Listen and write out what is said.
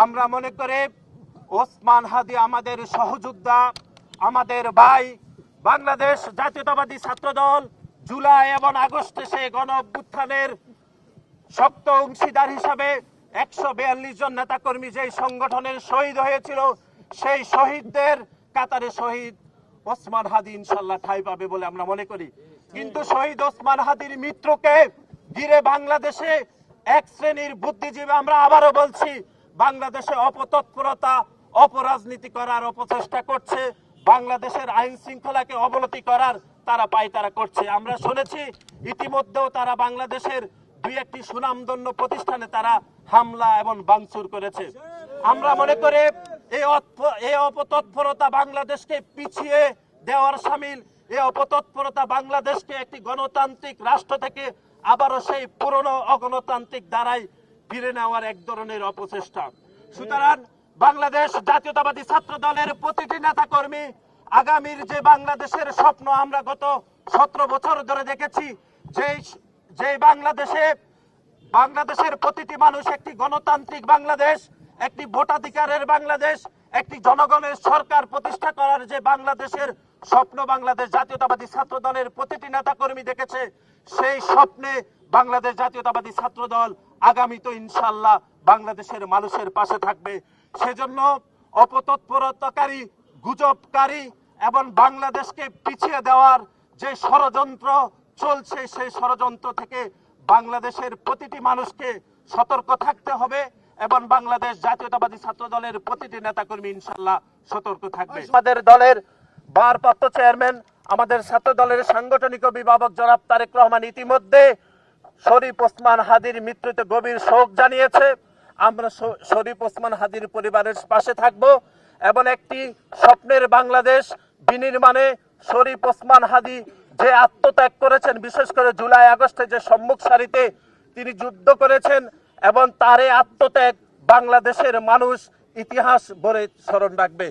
আমরা মনে করে ওসমান হাদি আমাদের সহযোদ্ধা, আমাদের ভাই। বাংলাদেশ জাতীয়তাবাদী ছাত্রদল জুলাই এবং আগস্টে সে গণ অভ্যুত্থানের শক্ত অংশীদার হিসাবে 142 জন নেতাকর্মী যেই সংগঠনের শহীদ হয়েছিল, সেই শহীদদের কাতারে শহীদ ওসমান হাদি ইনশাল্লাহ ঠাঁই পাবে বলে আমরা মনে করি। কিন্তু শহীদ ওসমান হাদির মৃত্যুকে ঘিরে বাংলাদেশে এক শ্রেণীর বুদ্ধিজীবী, আমরা আবারও বলছি, বাংলাদেশে অপতৎপরতা, অপরাজনীতি করার অপচেষ্টা করছে, বাংলাদেশের আইন শৃঙ্খলাকে অবনতি করার তারা পায়তারা করছে। আমরা শুনেছি ইতিমধ্যেও তারা বাংলাদেশের দুই একটি সুনামধন্য প্রতিষ্ঠানে তারা হামলা এবং ভাঙচুর করেছে। আমরা মনে করে এই অপতৎপরতা বাংলাদেশকে পিছিয়ে দেওয়ার শামিল, এই অপতৎপরতা বাংলাদেশকে একটি গণতান্ত্রিক রাষ্ট্র থেকে আবারও সেই পুরনো অগণতান্ত্রিক ধারায় ফিরে নেওয়ার এক ধরনের অপচেষ্টা। সুতরাং বাংলাদেশ জাতীয়তাবাদী ছাত্র দলের প্রতিটি নেতা কর্মী আগামীর যে বাংলাদেশের স্বপ্ন আমরা গত 17 বছর ধরে দেখেছি, যে বাংলাদেশের প্রতিটি মানুষ একটি গণতান্ত্রিক বাংলাদেশ, একটি ভোটাধিকারের বাংলাদেশ, একটি জনগণের সরকার প্রতিষ্ঠা করার যে বাংলাদেশের স্বপ্ন বাংলাদেশ জাতীয়তাবাদী ছাত্র দলের প্রতিটি নেতা কর্মী দেখেছে, সেই স্বপ্নে বাংলাদেশ জাতীয়তাবাদী ছাত্র দল আগামী তো ইনশাল্লাহ বাংলাদেশের মানুষের পাশে থাকবে। সেজন্য অপতৎপরতাকারী, গুজবকারী এবং বাংলাদেশকে পিছিয়ে দেওয়ার যে ষড়যন্ত্র চলছে, সেই ষড়যন্ত্র থেকে বাংলাদেশের প্রতিটি মানুষকে সতর্ক থাকতে হবে এবং বাংলাদেশ জাতীয়তাবাদী ছাত্র দলের প্রতিটি নেতাকর্মী ইনশাল্লাহ সতর্ক থাকবে। আমাদের দলের ভারপ্রাপ্ত চেয়ারম্যান, আমাদের ছাত্র দলের সাংগঠনিক অভিভাবক জনাব তারেক রহমান ইতিমধ্যে শরীফ ওসমান হাদির মৃত্যুতে গভীর শোক জানিয়েছে। আমরা শরীফ ওসমান হাদির পরিবারের পাশে থাকব এবং একটি স্বপ্নের বাংলাদেশ বিনির্মাণে শরীফ ওসমান হাদি যে আত্মত্যাগ করেছেন, বিশেষ করে জুলাই আগস্টে যে সম্মুখ সারিতে তিনি যুদ্ধ করেছেন, এবং তার এই আত্মত্যাগ বাংলাদেশের মানুষ ইতিহাস ভরে স্মরণ রাখবে।